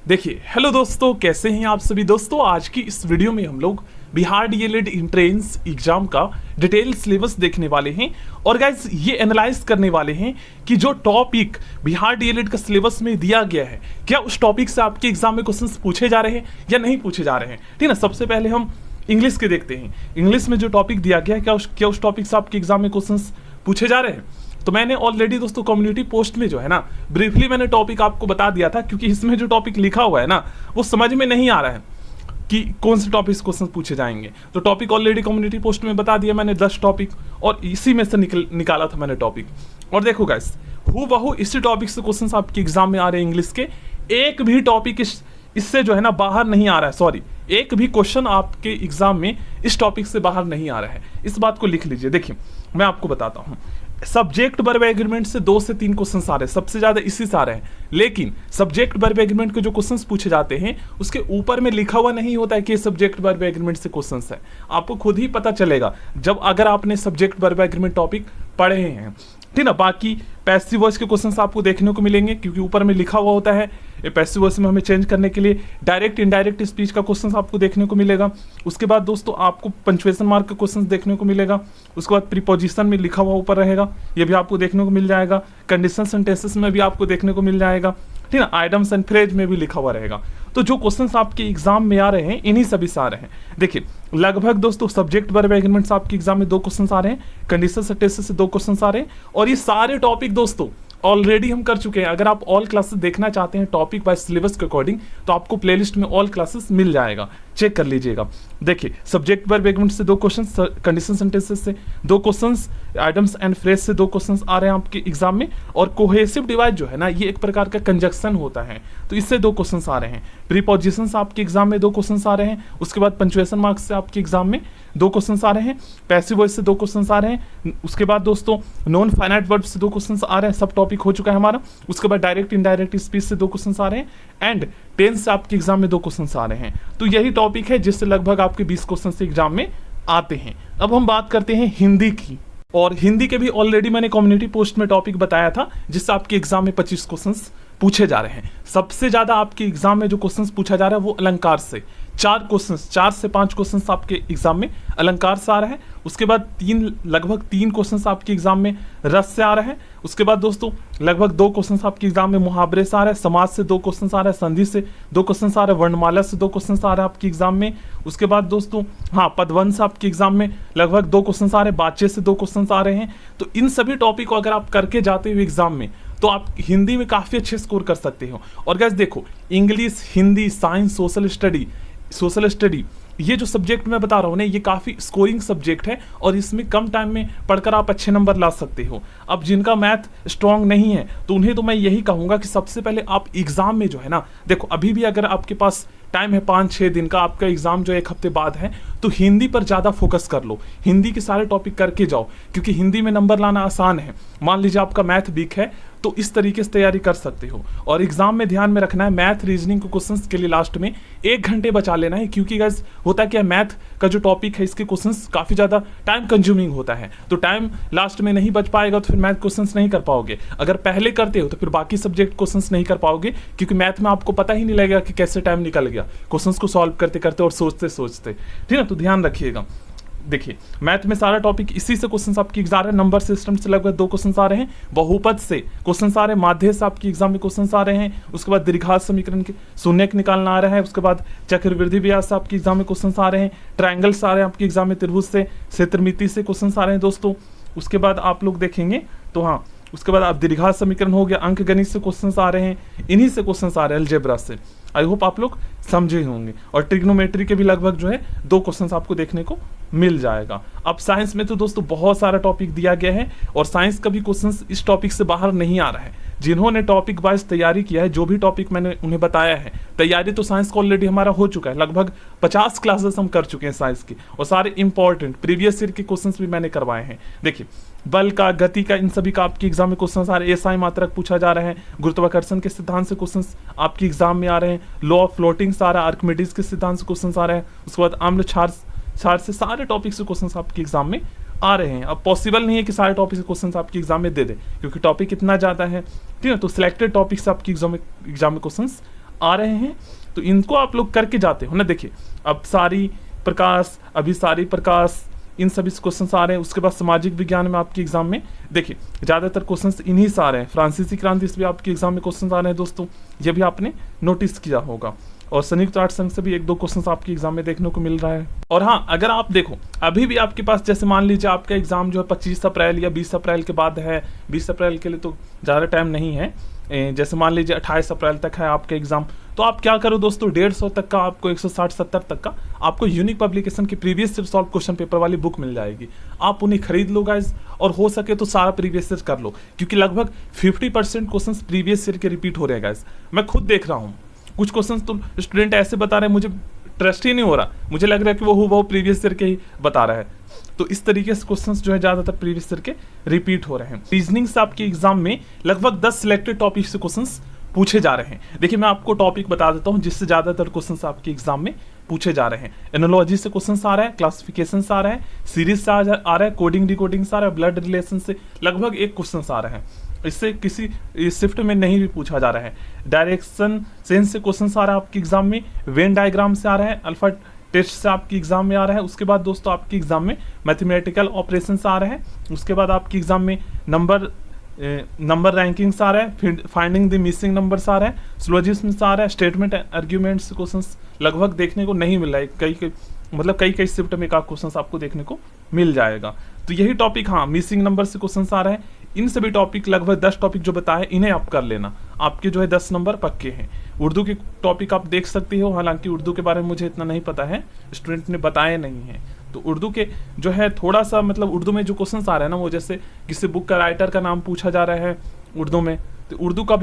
देखिए, हेलो दोस्तों, कैसे हैं आप सभी दोस्तों। आज की इस वीडियो में हम लोग बिहार डीएलएड एंट्रेंस एग्जाम का डिटेल सिलेबस देखने वाले हैं और गाइस ये एनालाइज करने वाले हैं कि जो टॉपिक बिहार डीएलएड का सिलेबस में दिया गया है, क्या उस टॉपिक से आपके एग्जाम में क्वेश्चंस पूछे जा रहे हैं या नहीं पूछे जा रहे हैं। ठीक है ना। सबसे पहले हम इंग्लिश के देखते हैं। इंग्लिश में जो टॉपिक दिया गया है, क्या उस टॉपिक से आपके एग्जाम में क्वेश्चंस पूछे जा रहे हैं। तो मैंने ऑलरेडी दोस्तों कम्युनिटी पोस्ट में जो है ना ब्रीफली मैंने टॉपिक आपको बता दिया था, क्योंकि इसमें जो टॉपिक लिखा हुआ है ना वो समझ में नहीं आ रहा है कि कौन से टॉपिक से क्वेश्चन पूछे जाएंगे। तो टॉपिक ऑलरेडी कम्युनिटी पोस्ट में बता दिया मैंने 10 टॉपिक, और इसी में से निकाला था मैंने टॉपिक। और देखो गाइस, हूबहू इसी टॉपिक से क्वेश्चन आपके एग्जाम में आ रहे हैं इंग्लिश के। एक भी टॉपिक इससे जो है ना बाहर नहीं आ रहा है। सॉरी, एक भी क्वेश्चन आपके एग्जाम में इस टॉपिक से बाहर नहीं आ रहा है। इस बात को लिख लीजिए। देखिए, मैं आपको बताता हूँ, सब्जेक्ट वर्ब एग्रीमेंट से 2 से 3 क्वेश्चन आ रहे हैं, सबसे ज्यादा इसी से आ रहे हैं। लेकिन सब्जेक्ट वर्ब एग्रीमेंट के जो क्वेश्चंस पूछे जाते हैं उसके ऊपर में लिखा हुआ नहीं होता है कि सब्जेक्ट वर्ब एग्रीमेंट से क्वेश्चंस है। आपको खुद ही पता चलेगा जब अगर आपने सब्जेक्ट वर्ब एग्रीमेंट टॉपिक पढ़े हैं। ठीक ना। बाकी पैसिव वॉइस के क्वेश्चंस आपको देखने को मिलेंगे, क्योंकि ऊपर में लिखा हुआ होता है। पैसिव वॉइस में हमें चेंज करने के लिए डायरेक्ट इनडायरेक्ट स्पीच का क्वेश्चंस आपको देखने को मिलेगा। उसके बाद दोस्तों आपको पंक्चुएशन मार्क का क्वेश्चंस देखने को मिलेगा। उसके बाद प्रीपोजिशन में लिखा हुआ ऊपर रहेगा, ये भी आपको देखने को मिल जाएगा। कंडीशन सेंटेंसेस में भी आपको देखने को मिल जाएगा। ठीक ना। आइटम्स एंड फ्रेज में भी लिखा हुआ रहेगा। तो जो क्वेश्चंस आपके एग्जाम में आ रहे हैं इन्हीं सभी से आ रहे हैं। देखिए, लगभग दोस्तों सब्जेक्ट वर्ब एग्रीमेंट से आपके एग्जाम में 2 क्वेश्चंस आ रहे हैं, कंडीशन सेंटेंसेस से 2 क्वेश्चंस आ रहे हैं, और ये सारे टॉपिक दोस्तों ऑलरेडी हम कर चुके हैं। अगर आप ऑल क्लासेस देखना चाहते हैं टॉपिक बाय सिलेबस के अकॉर्डिंग, तो आपको प्लेलिस्ट में ऑल क्लासेस मिल जाएगा, चेक कर लीजिएगा। देखिए, सब्जेक्ट वर्ब एग्रीमेंट से 2 क्वेश्चंस, कंडीशन सेंटेंसेस से 2 क्वेश्चंस, आइटम्स एंड फ्रेज से 2 क्वेश्चंस आ रहे हैं आपके एग्जाम में। और कोहेसिव डिवाइस जो है ना, ये एक प्रकार का कंजक्शन होता है, तो इससे 2 क्वेश्चंस आ रहे हैं। प्रीपोजिशन से आपके एग्जाम में 2 क्वेश्चंस आ रहे हैं। उसके बाद पंक्चुएशन मार्क्स से आपके एग्जाम में 2 क्वेश्चंस आ रहे हैं। पैसिव वॉइस से 2 क्वेश्चंस आ रहे हैं। उसके बाद दोस्तों नॉन फाइनाइट वर्ब से 2 क्वेश्चंस आ रहे हैं। सब टॉपिक हो चुका है हमारा। उसके बाद डायरेक्ट इनडायरेक्ट स्पीच से 2 क्वेश्चंस आ रहे हैं, एंड टेंस से आपके एग्जाम में 2 क्वेश्चंस आ रहे हैं। तो यही टॉपिक है जिससे लगभग आपके 20 क्वेश्चन एग्जाम में आते हैं। अब हम बात करते हैं हिंदी की, और हिंदी के भी ऑलरेडी मैंने कम्युनिटी पोस्ट में टॉपिक बताया था, जिससे आपके एग्जाम में 25 क्वेश्चंस पूछे जा रहे हैं। सबसे ज्यादा आपके एग्जाम में जो क्वेश्चंस पूछा जा रहा है वो अलंकार से 4 से 5 क्वेश्चंस आपके एग्जाम में अलंकार से आ रहा है। उसके बाद लगभग 3 क्वेश्चंस आपके एग्जाम में रस से आ रहा है। उसके बाद दोस्तों लगभग 2 क्वेश्चंस आपके एग्जाम में मुहावरे से आ रहा है। समाज से 2 क्वेश्चंस आ रहा है। संधि से 2 क्वेश्चंस आ रहा है। वर्णमाला से 2 क्वेश्चंस आ रहा है आपके एग्जाम में। उसके बाद दोस्तों पदवंश आपके एग्जाम में लगभग 2 क्वेश्चंस आ रहे हैं। बातचीत से 2 क्वेश्चंस आ रहे हैं। तो इन सभी टॉपिक को अगर आप करके जाते हो एग्जाम में, तो आप हिंदी में काफी अच्छे स्कोर कर सकते हो। और गाइस देखो, English, Hindi, science, social study ये जो सब्जेक्ट मैं बता रहा हूँ ना, ये काफ़ी स्कोरिंग सब्जेक्ट है, और इसमें कम टाइम में पढ़कर आप अच्छे नंबर ला सकते हो। अब जिनका मैथ स्ट्रांग नहीं है तो उन्हें तो मैं यही कहूँगा कि सबसे पहले आप एग्ज़ाम में जो है ना, देखो अभी भी अगर आपके पास टाइम है 5-6 दिन का, आपका एग्जाम जो 1 हफ्ते बाद है, तो हिंदी पर ज़्यादा फोकस कर लो। हिंदी के सारे टॉपिक करके जाओ, क्योंकि हिंदी में नंबर लाना आसान है। मान लीजिए आपका मैथ वीक है, तो इस तरीके से तैयारी कर सकते हो। और एग्जाम में ध्यान में रखना है, मैथ रीजनिंग के क्वेश्चंस के लिए लास्ट में 1 घंटे बचा लेना है, क्योंकि गाइस होता क्या है, मैथ का जो टॉपिक है इसके क्वेश्चंस काफ़ी ज़्यादा टाइम कंज्यूमिंग होता है। तो टाइम लास्ट में नहीं बच पाएगा तो फिर मैथ क्वेश्चंस नहीं कर पाओगे। अगर पहले करते हो तो फिर बाकी सब्जेक्ट क्वेश्चंस नहीं कर पाओगे, क्योंकि मैथ में आपको पता ही नहीं लगेगा कि कैसे टाइम निकल गया क्वेश्चंस को सॉल्व करते करते और सोचते सोचते। ठीक है, तो ध्यान रखिएगा। देखिए, मैथ में सारा टॉपिक इसी से क्वेश्चंस आपकी एग्जाम है। नंबर सिस्टम से लगभग 2 क्वेश्चंस आ रहे हैं। बहुपद से क्वेश्चंस आ रहे हैं। माध्य से आपकी एग्जाम में क्वेश्चंस आ रहे हैं। उसके बाद दीर्घात समीकरण के शून्यक निकालना आ रहा है। उसके बाद चक्रवृद्धि ब्याज से आपकी एग्जाम में क्वेश्चंस आ रहे हैं। ट्रायंगल्स आ रहे हैं आपकी एग्जाम में। त्रिभुज से, क्षेत्रमिति से क्वेश्चंस आ रहे हैं दोस्तों। उसके बाद आप लोग देखेंगे तो उसके बाद आप दीर्घात समीकरण हो गया, अंक गणित से क्वेश्चंस आ रहे हैं। इन्हीं से क्वेश्चंस आ रहे हैं, अलजेब्रा से। आई होप आप लोग समझे होंगे। और ट्रिग्नोमेट्री के भी लगभग जो है 2 क्वेश्चंस आपको देखने को मिल जाएगा। अब साइंस में तो दोस्तों बहुत सारा टॉपिक दिया गया है, और साइंस का भी क्वेश्चंस इस टॉपिक से बाहर नहीं आ रहा है। जिन्होंने टॉपिक वाइज तैयारी किया है, जो भी टॉपिक मैंने उन्हें बताया है, तैयारी तो साइंस का ऑलरेडी हमारा हो चुका है। लगभग 50 क्लासेस हम कर चुके हैं साइंस की, और सारे इंपॉर्टेंट प्रीवियस ईयर के क्वेश्चंस भी मैंने करवाए हैं। देखिए, बल का, गति का, इन सभी का आपके एग्जाम में क्वेश्चंस आ रहे हैं। एसआई मात्रक पूछा जा रहा है। गुरुत्वाकर्षण के सिद्धांत से क्वेश्चंस आपके एग्जाम में आ रहे हैं। लॉ ऑफ फ्लोटिंग से आ रहा है। आर्किमिडीज के सिद्धांत से क्वेश्चंस आ रहे हैं। उसके बाद आम्ल क्षार से सारे टॉपिक से क्वेश्चंस आपके एग्जाम में आ रहे हैं। अब पॉसिबल नहीं है कि सारे टॉपिक से क्वेश्चंस आपके एग्जाम में दे दे, क्योंकि टॉपिक इतना ज़्यादा है। ठीक है, तो सिलेक्टेड टॉपिक से आपके एग्जाम में क्वेश्चंस आ रहे हैं, तो इनको आप लोग करके जाते हो ना। देखिए अब सारी प्रकाश, अभिसारी प्रकाश, इन सभी क्वेश्चंस आ रहे हैं। उसके बाद सामाजिक विज्ञान में आपके एग्जाम में देखिए ज़्यादातर क्वेश्चंस इन्हीं से आ रहे हैं। फ्रांसीसी क्रांति से भी आपके एग्जाम में क्वेश्चंस आ रहे हैं दोस्तों, ये भी आपने नोटिस किया होगा। और संयुक्त राष्ट्र संघ से भी 1-2 क्वेश्चंस आपके एग्जाम में देखने को मिल रहा है। और हाँ, अगर आप देखो अभी भी आपके पास, जैसे मान लीजिए आपका एग्जाम जो है 25 अप्रैल या 20 अप्रैल के बाद है, 20 अप्रैल के लिए तो ज़्यादा टाइम नहीं है, जैसे मान लीजिए 28 अप्रैल तक है आपका एग्जाम, तो आप क्या करो दोस्तों, 150 तक का आपको 160-70 तक का आपको यूनिक पब्लिकेशन की previous year solve question paper वाली बुक मिल जाएगी। आप उन्हें खरीद लो गाइज, और हो सके तो सारा प्रीवियस ईयर कर लो, क्योंकि लगभग 50% क्वेश्चन प्रीवियस ईयर के रिपीट हो रहे हैं गाइज। मैं खुद देख रहा हूँ, कुछ क्वेश्चन तो स्टूडेंट ऐसे बता रहे हैं, मुझे ट्रस्ट ही नहीं हो रहा, मुझे लग रहा है कि वो प्रीवियस ईयर के ही बता रहा है। तो इस तरीके से क्वेश्चंस जो है ज़्यादातर प्रीवियस ईयर के रिपीट हो रहे हैं। रीजनिंग से आपके एग्जाम में लगभग 10 सिलेक्टेड टॉपिक से क्वेश्चंस पूछे जा रहे हैं। देखिए मैं आपको टॉपिक बता देता हूं जिससे ज़्यादातर क्वेश्चंस आपके एग्जाम में पूछे जा रहे हैं। एनोलॉजी से क्वेश्चंस आ रहा है, क्लासिफिकेशन से आ रहा है, सीरीज से आ रहा है, कोडिंग डिकोडिंग से आ रहा है, ब्लड रिलेशन से लगभग 1 क्वेश्चन आ रहे हैं। इससे किसी शिफ्ट में नहीं भी पूछा जा रहा है। डायरेक्शन सेंस से क्वेश्चन आ रहा है आपके एग्जाम में, वेन डायग्राम से आ रहा है, अल्फा टेस्ट से आपके एग्जाम में आ रहा है। उसके बाद दोस्तों आपके एग्जाम में मैथमेटिकल ऑपरेशन से आ रहे हैं। उसके बाद आपके एग्जाम में नंबर रैंकिंग से आ रहा है, फाइंडिंग द मिसिंग नंबर्स आ रहा है, सिलोजिज्म से आ रहा है, स्टेटमेंट आर्ग्यूमेंट्स क्वेश्चंस लगभग देखने को नहीं मिल रहा है। कई शिफ्ट में एक क्वेश्चन आपको देखने को मिल जाएगा। तो यही टॉपिक, हाँ मिसिंग नंबर से क्वेश्चन आ रहे हैं। इन सभी टॉपिक लगभग 10 टॉपिक जो बताए इन्हें आप कर लेना, आपके जो है 10 नंबर पक्के हैं। उर्दू के टॉपिक आप देख सकते हो, हालांकि उर्दू के बारे में मुझे इतना नहीं पता है, स्टूडेंट ने बताए नहीं है। तो उर्दू के जो है थोड़ा सा उर्दू में जो क्वेश्चंस आ रहे हैं ना, वो जैसे किसी बुक का राइटर का नाम पूछा जा रहा है उर्दू में, तो उर्दू का भी